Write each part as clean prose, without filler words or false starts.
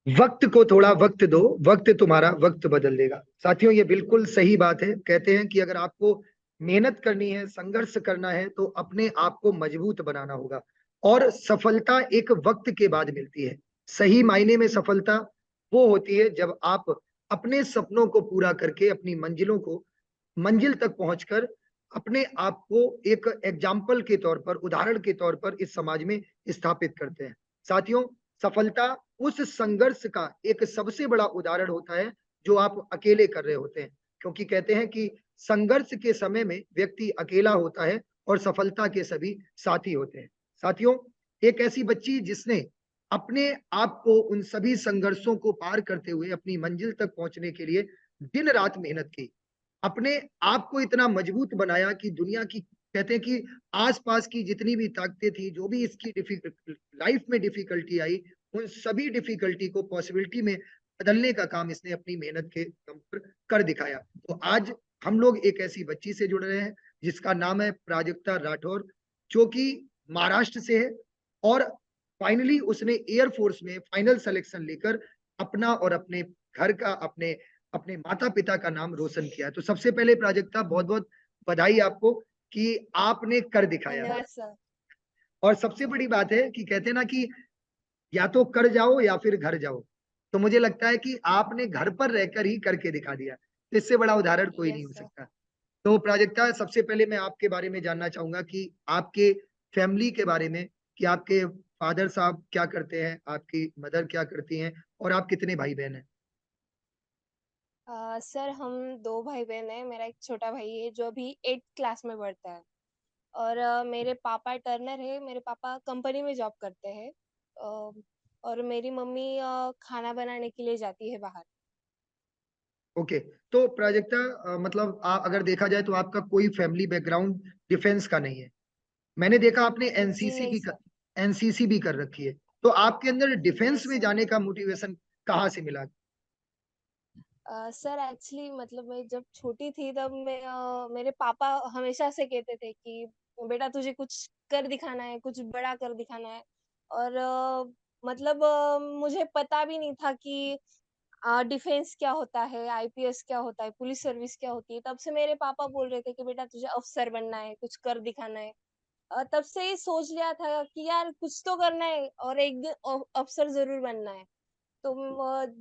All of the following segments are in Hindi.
वक्त को थोड़ा वक्त दो, वक्त तुम्हारा वक्त बदल देगा। साथियों, ये बिल्कुल सही बात है। कहते हैं कि अगर आपको मेहनत करनी है, संघर्ष करना है, तो अपने आप को मजबूत बनाना होगा। और सफलता एक वक्त के बाद मिलती है। सही मायने में सफलता वो होती है जब आप अपने सपनों को पूरा करके अपनी मंजिलों को, मंजिल तक पहुंचकर अपने आप को एक एग्जाम्पल के तौर पर, उदाहरण के तौर पर इस समाज में स्थापित करते हैं। साथियों, सफलता उस संघर्ष का एक सबसे बड़ा उदाहरण होता है जो आप अकेले कर रहे होते हैं। क्योंकि कहते हैं कि संघर्ष के समय में व्यक्ति अकेला होता है और सफलता के सभी साथी होते हैं। साथियों, एक ऐसी बच्ची जिसने अपने आप को उन सभी संघर्षों को पार करते हुए अपनी मंजिल तक पहुंचने के लिए दिन रात मेहनत की, अपने आप को इतना मजबूत बनाया कि दुनिया की, कहते हैं कि आसपास की जितनी भी ताकतें थी, जो भी इसकी लाइफ में डिफिकल्टी आई, उन सभी डिफिकल्टी को पॉसिबिलिटी में बदलने का काम इसने अपनी मेहनत के दम पर कर दिखाया। तो आज हम लोग एक ऐसी बच्ची से जुड़ रहे हैं जिसका नाम है प्राजक्ता राठौर, जो कि महाराष्ट्र से है। और फाइनली उसने एयरफोर्स में फाइनल सिलेक्शन लेकर अपना और अपने घर का, अपने अपने माता पिता का नाम रोशन किया। तो सबसे पहले प्राजक्ता, बहुत बहुत बधाई आपको कि आपने कर दिखाया। धन्यवाद सर। और सबसे बड़ी बात है कि कहते हैं ना कि या तो कर जाओ या फिर घर जाओ। तो मुझे लगता है कि आपने घर पर रहकर ही करके दिखा दिया। तो इससे बड़ा उदाहरण कोई नहीं यस हो सर। सकता। तो प्राजक्ता, सबसे पहले मैं आपके बारे में जानना चाहूंगा कि आपके फैमिली के बारे में, कि आपके फादर साहब क्या करते हैं, आपकी मदर क्या करती हैं, और आप कितने भाई बहन हैं? सर हम दो भाई बहन हैं। मेरा एक छोटा भाई है जो अभी 8th क्लास में पढ़ता है। और मेरे पापा टर्नर है। मेरे पापा कंपनी में जॉब करते हैं। और मेरी मम्मी खाना बनाने के लिए जाती है बाहर। ओके। तो प्राजक्ता, मतलब अगर देखा जाए तो आपका कोई फैमिली बैकग्राउंड डिफेंस का नहीं है। मैंने देखा आपने जी एनसीसी नहीं भी सर। एनसीसी भी कर रखी है। तो आपके अंदर डिफेंस यस में सर। जाने का मोटिवेशन कहाँ से मिला? सर एक्चुअली मतलब मैं जब छोटी थी तब मेरे पापा हमेशा से कहते थे कि बेटा तुझे कुछ कर दिखाना है, कुछ बड़ा कर दिखाना है। और मतलब मुझे पता भी नहीं था कि डिफेंस क्या होता है, आईपीएस क्या होता है, पुलिस सर्विस क्या होती है। तब से मेरे पापा बोल रहे थे कि बेटा तुझे अफसर बनना है, कुछ कर दिखाना है। तब से ही सोच लिया था कि यार कुछ तो करना है और एक दिन अफसर जरूर बनना है। तो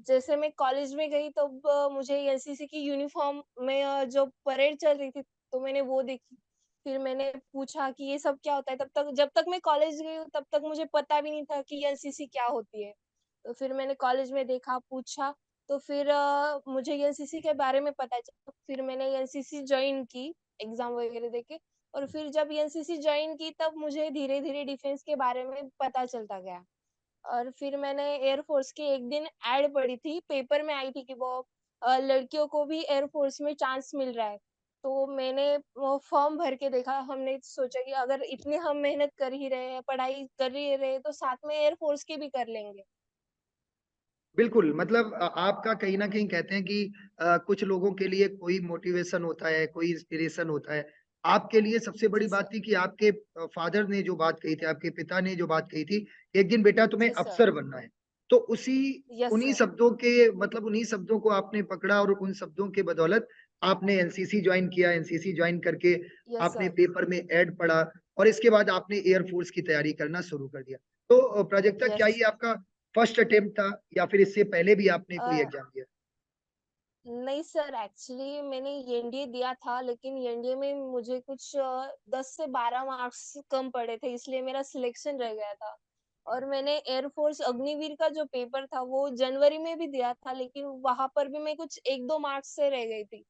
जैसे मैं कॉलेज में गई तब मुझे एनसीसी की यूनिफॉर्म में जो परेड चल रही थी तो मैंने वो देखी। फिर मैंने पूछा कि ये सब क्या होता है। तब तक जब तक मैं कॉलेज गई हूँ तब तक मुझे पता भी नहीं था कि एनसीसी क्या होती है। तो फिर मैंने कॉलेज में देखा, पूछा। तो फिर मुझे एनसीसी के बारे में पता चला। फिर मैंने एनसीसी ज्वाइन की, एग्जाम वगैरह देके। और फिर जब एनसीसी ज्वाइन की तब मुझे धीरे धीरे डिफेंस के बारे में पता चलता गया। और फिर मैंने एयरफोर्स की एक दिन ऐड पढ़ी थी, पेपर में आई थी कि वो लड़कियों को भी एयरफोर्स में चांस मिल रहा है। तो मैंने वो फॉर्म भर के देखा। हमने सोचा कि अगर इतनी हम मेहनत कर ही रहे हैं, पढ़ाई कर ही रहे हैं, तो साथ में एयरफोर्स की भी कर लेंगे। बिल्कुल, मतलब आपका कहीं ना कहीं कहते हैं कि कुछ लोगों के लिए कोई मोटिवेशन होता है, कोई इंस्पिरेशन होता है। आपके लिए सबसे बड़ी जी बात सर। थी कि आपके फादर ने जो बात कही थी, आपके पिता ने जो बात कही थी, एक दिन बेटा तुम्हें जी सर। अफसर बनना है। तो उसी यस उन्हीं सर। शब्दों के, मतलब उन्हीं शब्दों को आपने पकड़ा और उन शब्दों के बदौलत आपने एनसीसी ज्वाइन किया। एनसीसी ज्वाइन करके यस आपने सर। पेपर में ऐड पढ़ा और इसके बाद आपने एयरफोर्स की तैयारी करना शुरू कर दिया। तो प्राजक्ता, क्या यस। ये आपका फर्स्ट अटेम्प्ट था या फिर इससे पहले भी आपने कोई अ, एग्जाम दिया? नहीं सर, एक्चुअली मैंने एनडीए दिया था लेकिन एनडीए में मुझे कुछ 10 से 12 मार्क्स कम पड़े थे, इसलिए मेरा सिलेक्शन रह गया था। और मैंने एयरफोर्स अग्निवीर का जो पेपर था वो जनवरी में भी दिया था, लेकिन वहां पर भी मैं कुछ 1-2 मार्क्स से रह गई थी।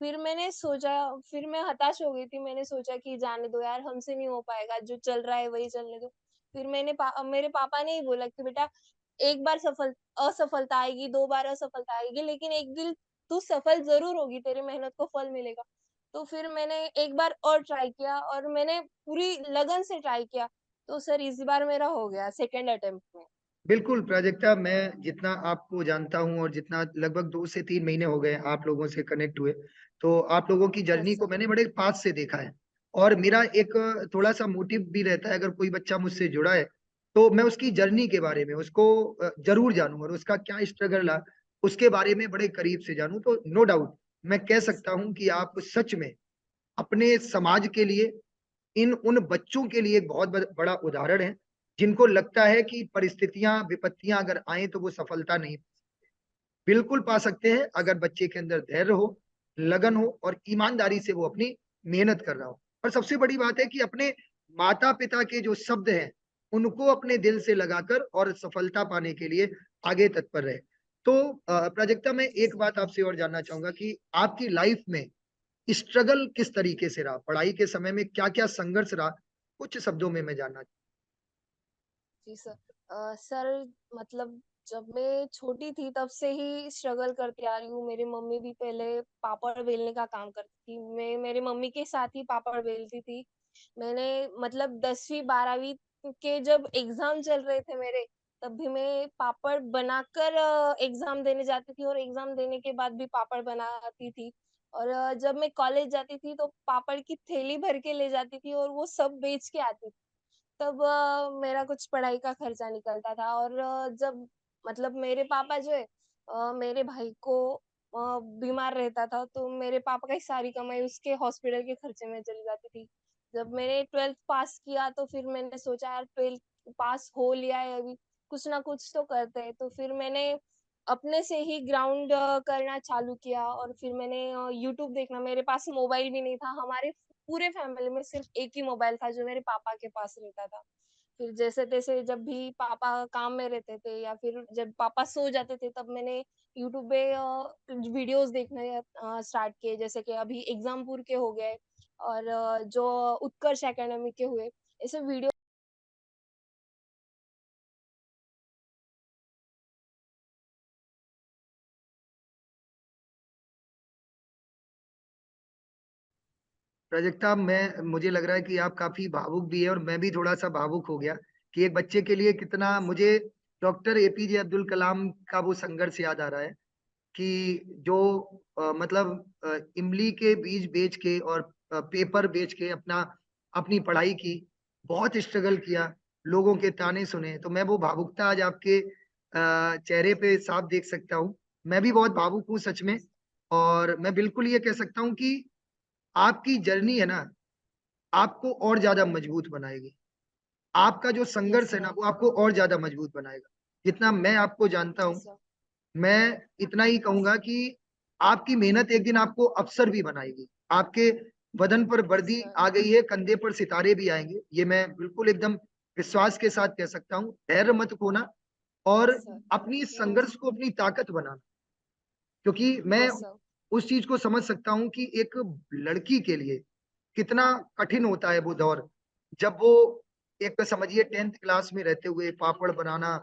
फिर मैंने सोचा, फिर मैं हताश हो गई थी। मैंने सोचा कि जाने दो यार, हमसे नहीं हो पाएगा, जो चल रहा है वही चलने दो। फिर मेरे पापा ने ही बोला कि बेटा एक बार असफलता आएगी, 2 बार असफलता आएगी, लेकिन एक दिन तू सफल ज़रूर होगी, तेरी मेहनत को फल मिलेगा। तो फिर मैंने एक बार और ट्राई किया और मैंने पूरी लगन से ट्राई किया। तो सर इस बार मेरा हो गया सेकंड अटेम्प्ट में। बिल्कुल प्राजक्ता, मैं जितना आपको जानता हूं और जितना, लगभग 2 से 3 महीने हो गए आप लोगों से कनेक्ट हुए, तो आप लोगों की यस जर्नी को सर। मैंने बड़े पास से देखा है। और मेरा एक थोड़ा सा मोटिव भी रहता है, अगर कोई बच्चा मुझसे जुड़ा है तो मैं उसकी जर्नी के बारे में उसको जरूर जानूं और उसका क्या स्ट्रगल रहा उसके बारे में बड़े करीब से जानूं। तो नो डाउट मैं कह सकता हूं कि आप सच में अपने समाज के लिए, इन उन बच्चों के लिए एक बहुत बड़ा उदाहरण है जिनको लगता है कि परिस्थितियां विपत्तियां अगर आए तो वो सफलता नहीं बिल्कुल पा सकते हैं अगर बच्चे के अंदर धैर्य हो, लगन हो और ईमानदारी से वो अपनी मेहनत कर रहा हो। और सबसे बड़ी बात है कि अपने माता पिता के जो शब्द हैं उनको अपने दिल से लगाकर और सफलता पाने के लिए आगे तत्पर रहे। तो प्राजक्ता मैं एक बात आपसे और जानना चाहूंगा कि आपकी लाइफ में स्ट्रगल किस तरीके से रहा, पढ़ाई के समय में क्या क्या संघर्ष रहा, कुछ शब्दों में मैं जानना जी सर। सर मतलब जब मैं छोटी थी तब से ही स्ट्रगल करती आ रही हूँ। मेरी मम्मी भी पहले पापड़ बेलने का काम करती थी। मैं मेरी मम्मी के साथ ही पापड़ बेलती थी। मैंने मतलब 10वीं 12वीं के जब एग्जाम चल रहे थे मेरे, तब भी मैं पापड़ बनाकर एग्जाम देने जाती थी और एग्जाम देने के बाद भी पापड़ बनाती थी। और जब मैं कॉलेज जाती थी तो पापड़ की थैली भर के ले जाती थी और वो सब बेच के आती थी। तब मेरा कुछ पढ़ाई का खर्चा निकलता था। और जब मतलब मेरे पापा जो है मेरे भाई को बीमार रहता था तो मेरे पापा की सारी कमाई उसके हॉस्पिटल के खर्चे में चली जाती थी। जब मैंने 12th पास किया तो फिर मैंने सोचा यार 12th पास हो लिया है, अभी कुछ ना कुछ तो करते हैं। तो फिर मैंने अपने से ही ग्राउंड करना चालू किया और फिर मैंने यूट्यूब देखना। मेरे पास मोबाइल भी नहीं था, हमारे पूरे फैमिली में सिर्फ एक ही मोबाइल था जो मेरे पापा के पास रहता था। फिर जैसे तैसे जब भी पापा काम में रहते थे या फिर जब पापा सो जाते थे तब मैंने यूट्यूब पे वीडियोस देखने स्टार्ट किए। जैसे कि अभी एग्जामपुर के हो गए और जो उत्कर्ष एकेडमी के हुए, ऐसे वीडियो। प्राजक्ता मैं मुझे लग रहा है कि आप काफी भावुक भी है और मैं भी थोड़ा सा भावुक हो गया कि एक बच्चे के लिए कितना मुझे डॉक्टर एपीजे अब्दुल कलाम का वो संघर्ष याद आ रहा है कि जो मतलब इमली के बीज बेच के और पेपर बेच के अपना अपनी पढ़ाई की, बहुत स्ट्रगल किया, लोगों के ताने सुने। तो मैं वो भावुकता आज आपके चेहरे पे साफ देख सकता हूँ। मैं भी बहुत भावुक हूँ सच में। और मैं बिल्कुल ये कह सकता हूँ कि आपकी जर्नी है ना आपको और ज्यादा मजबूत बनाएगी। आपका जो यस संघर्ष है ना सर। वो आपको और ज्यादा मजबूत बनाएगा। जितना मैं आपको जानता जी हूँ, सर। मैं इतना ही कहूंगा कि आपकी मेहनत एक दिन आपको अफसर भी बनाएगी। आपके बदन पर यस वर्दी सर। आ गई है, कंधे पर सितारे भी आएंगे, ये मैं बिल्कुल एकदम विश्वास के साथ कह सकता हूँ। धैर्य मत खोना और यस सर। अपनी संघर्ष को अपनी ताकत बनाना। क्योंकि मैं यस सर। उस चीज को समझ सकता हूँ कि एक लड़की के लिए कितना कठिन होता है वो दौर, जब वो एक समझिए 10th क्लास में रहते हुए पापड़ बनाना,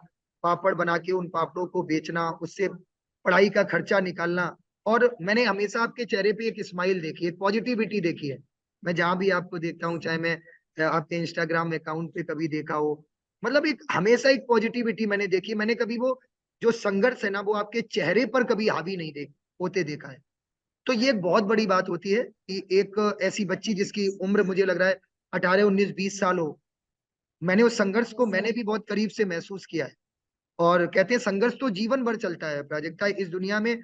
पापड़ बना के उन पापड़ों को बेचना, उससे पढ़ाई का खर्चा निकालना। और मैंने हमेशा आपके चेहरे पे एक स्माइल देखी है, एक पॉजिटिविटी देखी है। मैं जहां भी आपको देखता हूँ, चाहे मैं आपके इंस्टाग्राम अकाउंट पे कभी देखा हो, मतलब एक हमेशा एक पॉजिटिविटी मैंने देखी। मैंने कभी वो जो संघर्ष है ना वो आपके चेहरे पर कभी हावी नहीं होते देखा है। तो ये एक बहुत बड़ी बात होती है कि एक ऐसी बच्ची जिसकी उम्र मुझे लग रहा है 18 19 20 साल हो, मैंने उस संघर्ष को यस मैंने सर। भी बहुत करीब से महसूस किया है। और कहते हैं संघर्ष तो जीवन भर चलता है प्राजक्ता। इस दुनिया में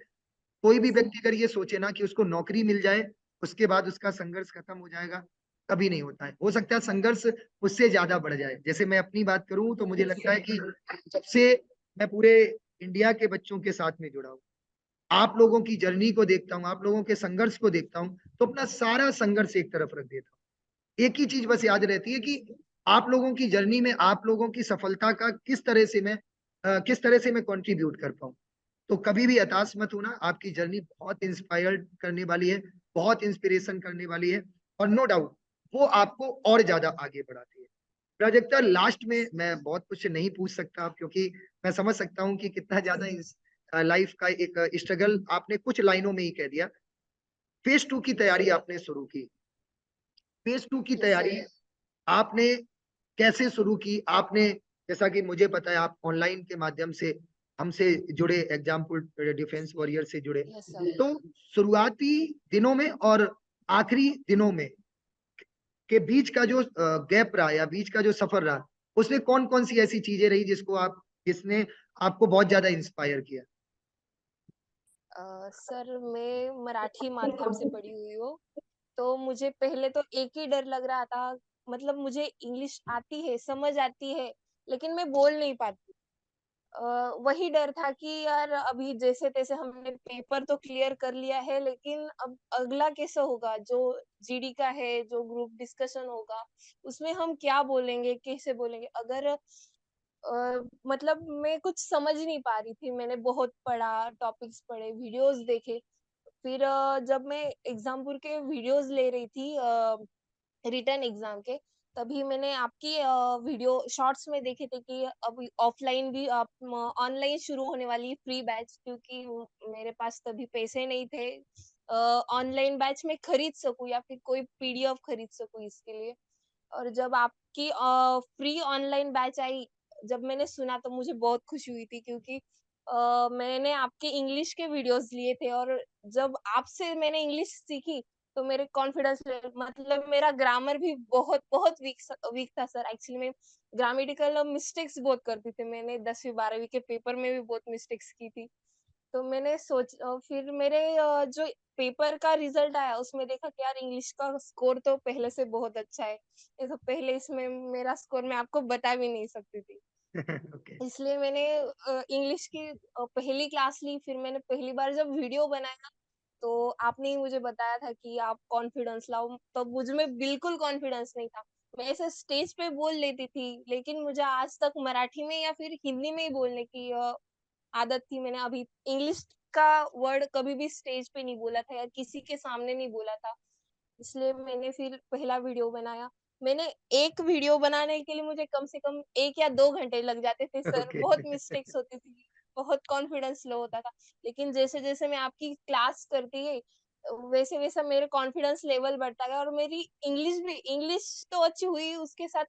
कोई भी यस सर। व्यक्ति अगर ये सोचे ना कि उसको नौकरी मिल जाए उसके बाद उसका संघर्ष खत्म हो जाएगा, कभी नहीं होता है। हो सकता है संघर्ष उससे ज्यादा बढ़ जाए। जैसे मैं अपनी बात करूं तो मुझे यस लगता सर। है कि जब से मैं पूरे इंडिया के बच्चों के साथ में जुड़ा हूं, आप लोगों की जर्नी को देखता हूँ, आप लोगों के संघर्ष को देखता हूँ, तो अपना सारा संघर्ष एक तरफ रख देता हूँ। एक ही चीज बस याद रहती है कि आप लोगों की जर्नी में आप लोगों की सफलता का किस तरह से मैं कंट्रीब्यूट कर पाऊँ। तो कभी भी हताश मत होना, आपकी जर्नी बहुत इंस्पायर करने वाली है, बहुत इंस्पिरेशन करने वाली है। और नो डाउट वो आपको और ज्यादा आगे बढ़ाती है। प्राजक्ता लास्ट में मैं बहुत कुछ नहीं पूछ सकता अब, क्योंकि मैं समझ सकता हूँ कि कितना ज्यादा इस लाइफ का एक स्ट्रगल आपने कुछ लाइनों में ही कह दिया। फेज 2 की यस तैयारी सर। आपने शुरू की, फेज 2 की यस तैयारी सर। आपने कैसे शुरू की? आपने, जैसा कि मुझे पता है आप ऑनलाइन के माध्यम से हमसे जुड़े, एग्जाम्पल डिफेंस वॉरियर से जुड़े, यस सर। तो शुरुआती दिनों में और आखिरी दिनों में के बीच का जो गैप रहा या बीच का जो सफर रहा, उसमें कौन कौन सी ऐसी चीजें रही जिसने आपको बहुत ज्यादा इंस्पायर किया? सर मैं मराठी माध्यम से पढ़ी हुई हूँ, तो मुझे पहले तो एक ही डर लग रहा था, मतलब मुझे इंग्लिश आती है, समझ आती है, लेकिन मैं बोल नहीं पाती। वही डर था कि यार अभी जैसे-तैसे हमने पेपर तो क्लियर कर लिया है, लेकिन अब अगला कैसे होगा? जो जीडी का है, जो ग्रुप डिस्कशन होगा, उसमें हम क्या बोलेंगे, कैसे बोलेंगे? अगर मतलब मैं कुछ समझ नहीं पा रही थी, मैंने बहुत पढ़ा, टॉपिक्स पढ़े, वीडियोज़ देखे, फिर जब मैं एग्ज़ामपुर के वीडियोज़ ले रही थी रिटन एग्जाम के, तभी मैंने आपकी वीडियो शॉर्ट्स में देखे थे कि अब ऑफलाइन भी आप ऑनलाइन शुरू होने वाली फ्री बैच, क्योंकि मेरे पास तभी पैसे नहीं थे ऑनलाइन बैच में खरीद सकूं या फिर कोई पीडीएफ खरीद सकूं इसके लिए। और जब आपकी फ्री ऑनलाइन बैच आई, जब मैंने सुना तो मुझे बहुत खुशी हुई थी, क्योंकि मैंने आपके इंग्लिश के वीडियोस लिए थे और जब आपसे मैंने इंग्लिश सीखी तो मेरे कॉन्फिडेंस लेवल, मतलब मेरा ग्रामर भी बहुत बहुत वीक था सर। एक्चुअली मैं ग्रामेटिकल मिस्टेक्स बहुत करती थी, मैंने 10वीं 12वीं के पेपर में भी बहुत मिस्टेक्स की थी। तो मैंने फिर मेरे जो पेपर का रिजल्ट आया उसमें देखा कि यार इंग्लिश का स्कोर तो पहले से बहुत अच्छा है। ये तो पहले इसमें मेरा स्कोर मैं आपको बता भी नहीं सकती थी। ओके। इसलिए मैंने इंग्लिश की पहली क्लास ली, फिर मैंने पहली बार जब वीडियो बनाया तो आपने ही मुझे बताया था कि आप कॉन्फिडेंस लाओ, तो मुझ में बिल्कुल कॉन्फिडेंस नहीं था। मैं ऐसे स्टेज पे बोल लेती थी, लेकिन मुझे आज तक मराठी में या फिर हिंदी में ही बोलने की आदत थी। मैंने अभी इंग्लिश का वर्ड कभी भी स्टेज पे नहीं बोला था या किसी के सामने नहीं बोला था। इसलिए मैंने फिर पहला वीडियो बनाया। मैंने एक वीडियो बनाने के लिए मुझे कम से कम 1 या 2 घंटे लग जाते थे सर, ओके। बहुत मिस्टेक्स होती थी, बहुत कॉन्फिडेंस लो होता था। लेकिन जैसे-जैसे मैं आपकी क्लास करती गई, वैसे-वैसे मेरे कॉन्फिडेंस लेवल बढ़ता गया और मेरी इंग्लिश तो अच्छी हुई, उसके साथ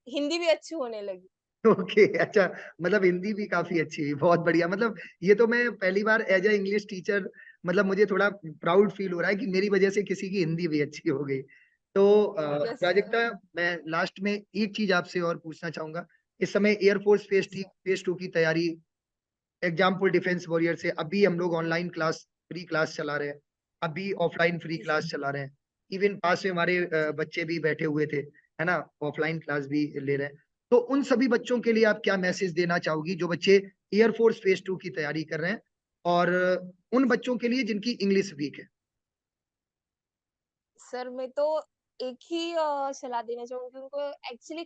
हिंदी भी अच्छी होने लगी। ओके, अच्छा, मतलब हिंदी भी काफ़ी अच्छी हुई, बहुत बढ़िया। मतलब ये तो मैं पहली बार एज़ अ इंग्लिश टीचर, मतलब मुझे थोड़ा प्राउड फ़ील हो रहा है कि मेरी वज़ह से किसी की हिंदी भी अच्छी हो गई। तो यस सर। प्राजक्ता, मैं लास्ट में एक चीज़ आपसे और पूछना चाहूँगा। इस समय एयर फ़ोर्स फेज़ 2 की तैयारी, एग्ज़ाम्पल डिफेंस वॉरियर से अभी हम लोग ऑनलाइन क्लास, फ्री क्लास चला रहे हैं। अभी ऑफ़लाइन फ्री जी सर। क्लास चला रहे हैं। इवन पास में हमारे बच्चे भी बैठे हुए थे, है ना? ऑफ़लाइन क्लास भी ले रहे हैं। तो उन सभी बच्चों के लिए आप क्या मैसेज देना चाहोगी जो बच्चे एयर फ़ोर्स फेज़ 2 की तैयारी कर रहे हैं, और उन बच्चों के लिए जिनकी इंग्लिश वीक है? सर मैं तो एक ही सलाह देना चाहूँगी उनको। एक्चुअली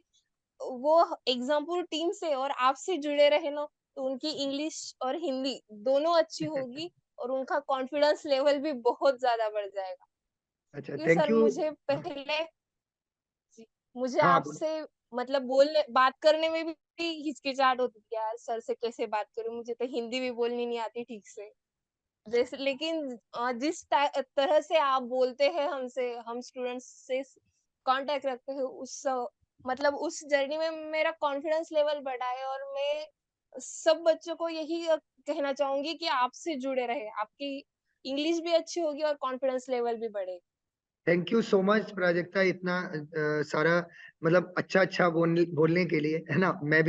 वो एग्जाम्पल टीम से और आपसे जुड़े रहे ना, तो उनकी इंग्लिश और हिंदी दोनों अच्छी होगी और उनका कॉन्फिडेंस लेवल भी बहुत ज़्यादा बढ़ जाएगा। अच्छा, क्योंकि थैंक सर यू। मुझे हाँ, पहले जी, मुझे हाँ, बोलिए। आपसे मतलब बोलने बात करने में भी हिचकिचाहट होती थी, यार सर से कैसे बात करूँ? मुझे तो हिंदी भी बोलनी नहीं आती ठीक से। जैसे लेकिन जिस तरह से आप बोलते हैं हमसे, हम स्टूडेंट्स से कांटेक्ट रखते हैं, मतलब उस जर्नी में मेरा कॉन्फिडेंस लेवल बढ़ा है और मैं सब बच्चों को यही कहना चाहूंगी कि आपसे जुड़े रहे, आपकी इंग्लिश भी अच्छी होगी और कॉन्फिडेंस लेवल भी बढ़ेगा। Thank you so much Prajakta, इतना सारा मतलब अच्छा-अच्छा बोलने के लिए, है ना? मैं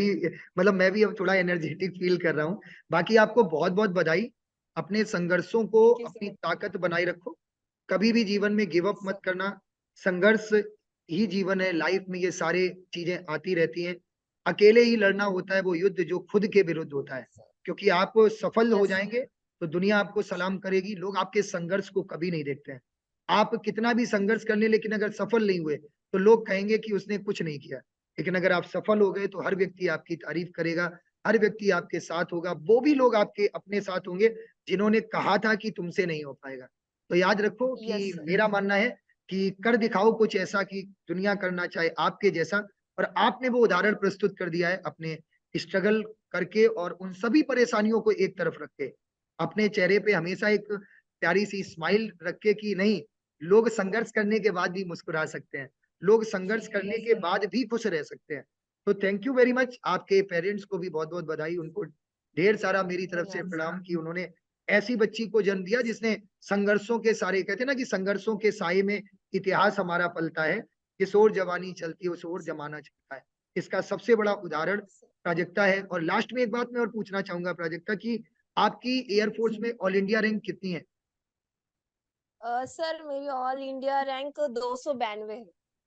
भी अब थोड़ा एनर्जेटिक फ़ील कर रहा हूँ। बाकी आपको बहुत-बहुत बधाई। अपने संघर्षों को थैंक यू अपनी सर। ताकत बनाए रखो। कभी भी जीवन में गिव अप यस मत सर। करना। संघर्ष ही जीवन है, लाइफ में ये सारी चीज़ें आती रहती हैं। अकेले ही लड़ना होता है वो युद्ध जो खुद के विरुद्ध होता है। Yes sir. क्योंकि आप सफल हो यस सर। जाएँगे, तो दुनिया आपको सलाम करेगी, लोग आपके संघर्ष को कभी नहीं देखते हैं। आप कितना भी संघर्ष कर लें, लेकिन अगर सफल नहीं हुए, तो लोग कहेंगे कि उसने कुछ नहीं किया। लेकिन अगर आप सफल हो गए, तो हर व्यक्ति आपकी तारीफ़ करेगा, हर व्यक्ति आपके साथ होगा। वो भी लोग आपके अपने साथ होंगे, जिन्होंने कहा था कि तुमसे नहीं हो पाएगा। तो याद रखो यस कि सर। मेरा मानना है कि कर दिखाओ कुछ ऐसा कि दुनिया करना चाहे आपके जैसा, और आपने वो उदाहरण प्रस्तुत कर दिया है अपने स्ट्रगल करके और उन सभी परेशानियों को एक तरफ रख के। अपने चेहरे पे हमेशा एक प्यारी-सी स्माइल रख के कि नहीं, लोग संघर्ष करने के बाद भी मुस्कुरा सकते हैं। लोग संघर्ष करने यस के सर। बाद भी खुश रह सकते हैं। तो थैंक यू वेरी मच। आपके पेरेंट्स को भी बहुत-बहुत बधाई। उनको ढेर सारा मेरी तरफ से धन्यवाद सर। प्रणाम कि उन्होंने ऐसी बच्ची को जन्म दिया जिसने संघर्षों के सारे, कहते हैं ना कि संघर्षों के साए में इतिहास हमारा पलता है। जिस ओर जवानी चलती है, उस ओर ज़माना चलता है। इसका सबसे बड़ा उदाहरण प्राजक्ता है। और लास्ट में एक बात मैं और पूछना चाहूंगा प्राजक्ता की आपकी एयरफोर्स में ऑल इंडिया रैंक कितनी है? सर मेरी ऑल इंडिया रैंक 292 है।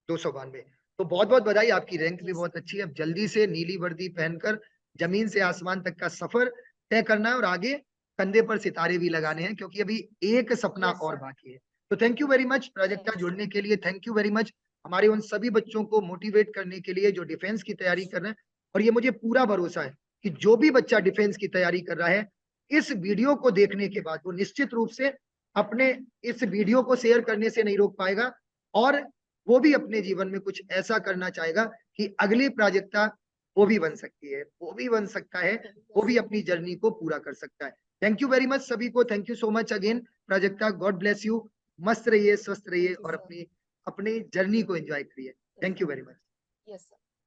292। तो बहुत बहुत बधाई, आपकी रैंक भी यस बहुत अच्छी है। अब जल्दी से नीली वर्दी पहनकर जमीन से आसमान तक का सफर तय करना है और आगे कंधे पर सितारे भी लगाने हैं, क्योंकि अभी एक सपना यस और सर। बाकी है। तो thank you very much Prajakta, yes जुड़ने के लिए थैंक यू वेरी मच। हमारे उन सभी बच्चों को मोटिवेट करने के लिए जो डिफेंस की तैयारी कर रहे हैं, और ये मुझे पूरा भरोसा है कि जो भी बच्चा डिफेंस की तैयारी कर रहा है, इस वीडियो को देखने के बाद वो निश्चित रूप से अपने इस वीडियो को शेयर करने से नहीं रोक पाएगा, और वो भी अपने जीवन में कुछ ऐसा करना चाहेगा कि अगली प्राजक्ता वो भी बन सकती है, वो भी बन सकता है, वो यस भी अपनी जर्नी को पूरा कर सकता है। थैंक यू वेरी मच सभी को, thank you so much again Prajakta, God bless you. मस्त रहिए, स्वस्थ रहिए थैंक यू और सर। अपनी अपनी जर्नी को एंजॉय करिए। Yes thank you very much. Yes sir.